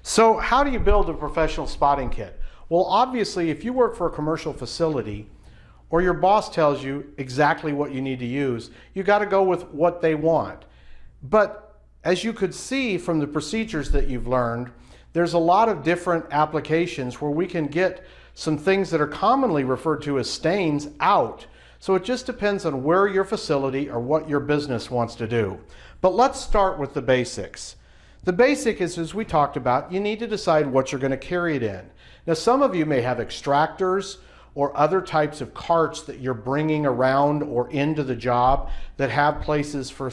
So how do you build a professional spotting kit? Well, obviously, if you work for a commercial facility or your boss tells you exactly what you need to use, you got to go with what they want. But as you could see from the procedures that you've learned, there's a lot of different applications where we can get some things that are commonly referred to as stains out. So it just depends on where your facility or what your business wants to do. But let's start with the basics. The basic is, as we talked about, you need to decide what you're going to carry it in. Now, some of you may have extractors or other types of carts that you're bringing around or into the job that have places for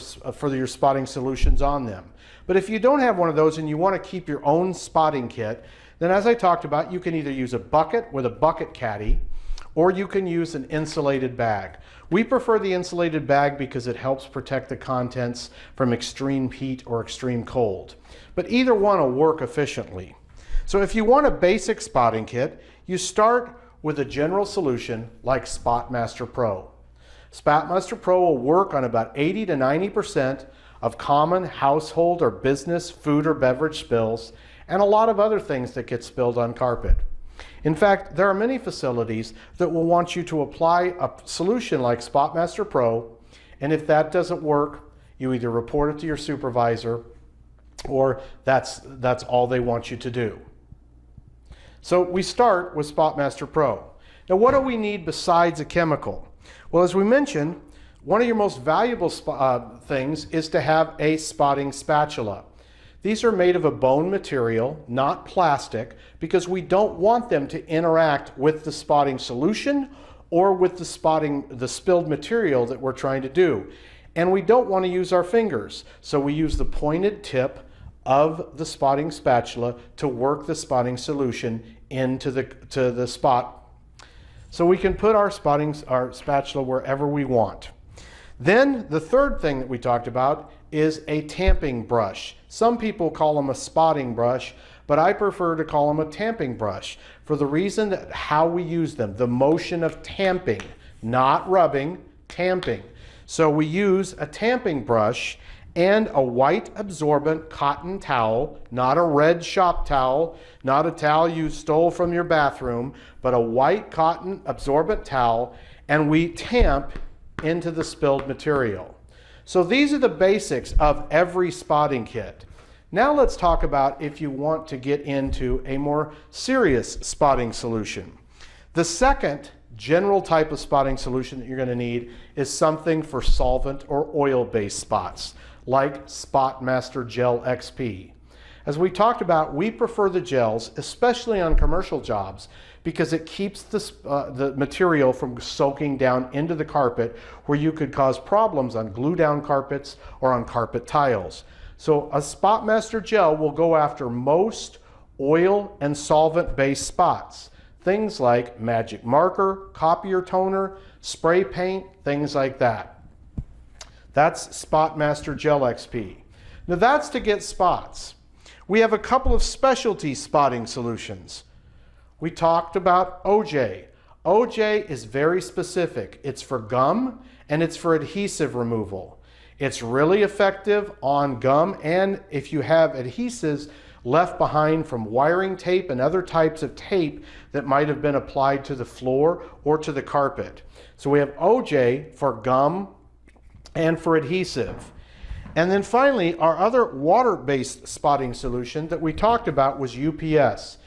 your spotting solutions on them. But if you don't have one of those and you want to keep your own spotting kit, then as I talked about, you can either use a bucket with a bucket caddy, or you can use an insulated bag. We prefer the insulated bag because it helps protect the contents from extreme heat or extreme cold. But either one will work efficiently. So if you want a basic spotting kit, you start with a general solution like Spotmaster Pro. Spotmaster Pro will work on about 80 to 90% of common household or business food or beverage spills and a lot of other things that get spilled on carpet. In fact, there are many facilities that will want you to apply a solution like Spotmaster Pro, and if that doesn't work, you either report it to your supervisor or that's all they want you to do. So we start with Spotmaster Pro. Now, what do we need besides a chemical? Well, as we mentioned, one of your most valuable things is to have a spotting spatula. These are made of a bone material, not plastic, because we don't want them to interact with the spotting solution or with the spilled material that we're trying to do. And we don't want to use our fingers, so we use the pointed tip of the spotting spatula to work the spotting solution into the spot. So we can put our spatula wherever we want. Then the third thing that we talked about is a tamping brush. Some people call them a spotting brush, but I prefer to call them a tamping brush for the reason that how we use them, the motion of tamping, not rubbing, tamping. So we use a tamping brush and a white absorbent cotton towel, not a red shop towel, not a towel you stole from your bathroom, but a white cotton absorbent towel, and we tamp into the spilled material. So these are the basics of every spotting kit. Now let's talk about if you want to get into a more serious spotting solution. The second general type of spotting solution that you're going to need is something for solvent or oil-based spots, like Spotmaster Gel XP. As we talked about, we prefer the gels, especially on commercial jobs, because it keeps the material from soaking down into the carpet where you could cause problems on glue-down carpets or on carpet tiles. So a Spotmaster gel will go after most oil and solvent-based spots. Things like magic marker, copier toner, spray paint, things like that. That's Spotmaster Gel XP. Now that's to get spots. We have a couple of specialty spotting solutions. We talked about OJ. OJ is very specific. It's for gum and it's for adhesive removal. It's really effective on gum, and if you have adhesives left behind from wiring tape and other types of tape that might have been applied to the floor or to the carpet. So we have OJ for gum and for adhesive. And then finally, our other water-based spotting solution that we talked about was UPS.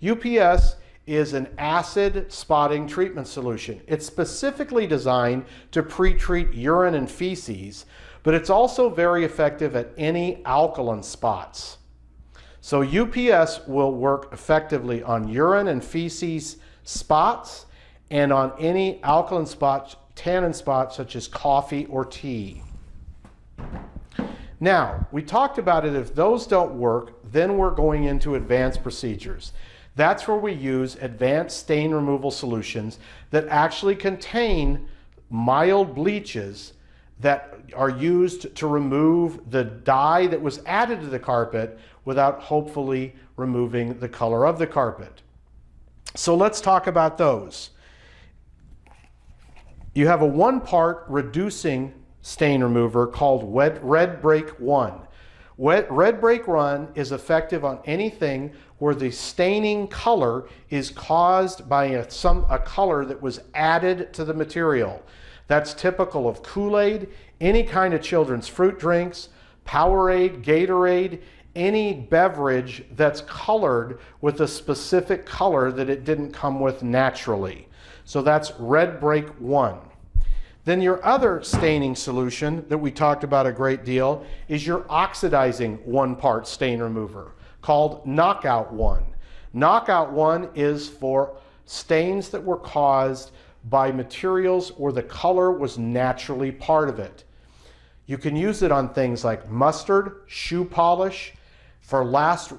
UPS is an acid spotting treatment solution. It's specifically designed to pre-treat urine and feces, but it's also very effective at any alkaline spots. So UPS will work effectively on urine and feces spots and on any alkaline spots, tannin spots such as coffee or tea. Now, we talked about it. If those don't work, then we're going into advanced procedures. That's where we use advanced stain removal solutions that actually contain mild bleaches that are used to remove the dye that was added to the carpet without hopefully removing the color of the carpet. So let's talk about those. You have a one-part reducing stain remover called Red Break 1. Red Break Run is effective on anything where the staining color is caused by a color that was added to the material. That's typical of Kool-Aid, any kind of children's fruit drinks, Powerade, Gatorade, any beverage that's colored with a specific color that it didn't come with naturally. So that's Red Break 1. Then your other staining solution that we talked about a great deal is your oxidizing 1-part stain remover called Knockout 1. Knockout 1 is for stains that were caused by materials where the color was naturally part of it. You can use it on things like mustard, shoe polish, for last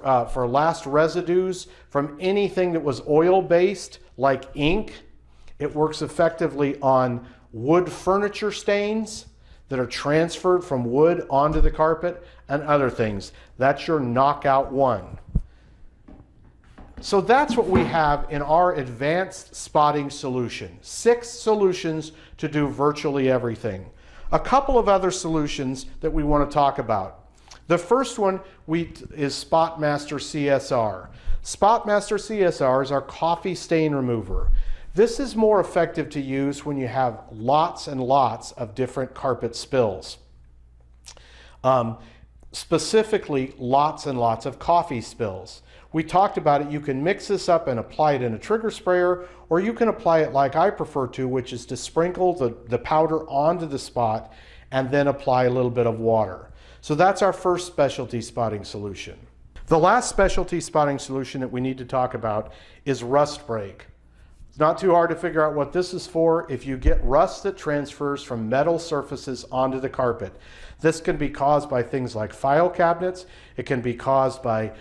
residues from anything that was oil-based like ink. It works effectively on wood furniture stains that are transferred from wood onto the carpet and other things. That's your Knockout 1. So that's what we have in our advanced spotting solution. 6 solutions to do virtually everything. A couple of other solutions that we want to talk about. The first one is Spotmaster CSR. Spotmaster CSR is our coffee stain remover. This is more effective to use when you have lots and lots of different carpet spills. Specifically, lots and lots of coffee spills. We talked about it. You can mix this up and apply it in a trigger sprayer, or you can apply it like I prefer to, which is to sprinkle the powder onto the spot and then apply a little bit of water. So that's our first specialty spotting solution. The last specialty spotting solution that we need to talk about is rust break. It's not too hard to figure out what this is for. If you get rust that transfers from metal surfaces onto the carpet, this can be caused by things like file cabinets. It can be caused by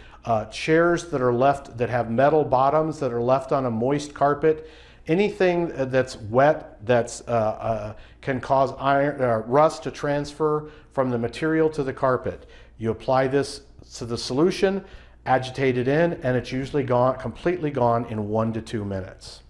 chairs that have metal bottoms that are left on a moist carpet. Anything that's wet can cause rust to transfer from the material to the carpet. You apply this to the solution, agitate it in, and it's usually completely gone in 1 to 2 minutes.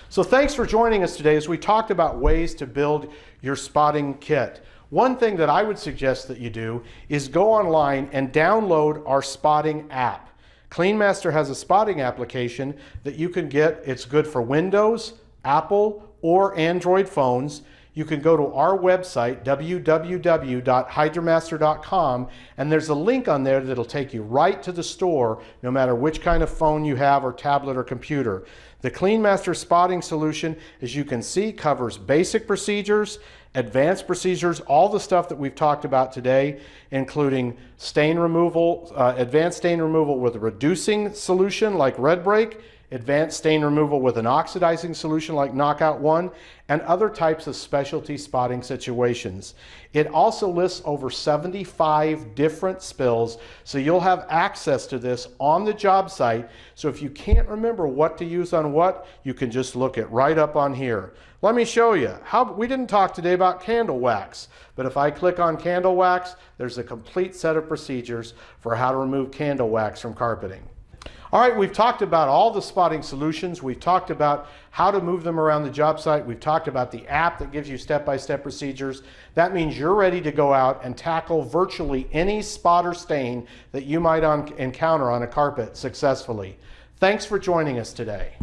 So thanks for joining us today as we talked about ways to build your spotting kit. One thing that I would suggest that you do is go online and download our spotting app. CleanMaster has a spotting application that you can get. It's good for Windows, Apple, or Android phones. You can go to our website, www.hydromaster.com, and there's a link on there that'll take you right to the store, no matter which kind of phone you have or tablet or computer. The CleanMaster spotting solution, as you can see, covers basic procedures, advanced procedures, all the stuff that we've talked about today, including stain removal, advanced stain removal with a reducing solution like Red Break, advanced stain removal with an oxidizing solution like Knockout 1, and other types of specialty spotting situations. It also lists over 75 different spills, so you'll have access to this on the job site. So if you can't remember what to use on what, you can just look it right up on here. Let me show you. We didn't talk today about candle wax, but if I click on candle wax, there's a complete set of procedures for how to remove candle wax from carpeting. All right, we've talked about all the spotting solutions. We've talked about how to move them around the job site. We've talked about the app that gives you step-by-step procedures. That means you're ready to go out and tackle virtually any spot or stain that you might encounter on a carpet successfully. Thanks for joining us today.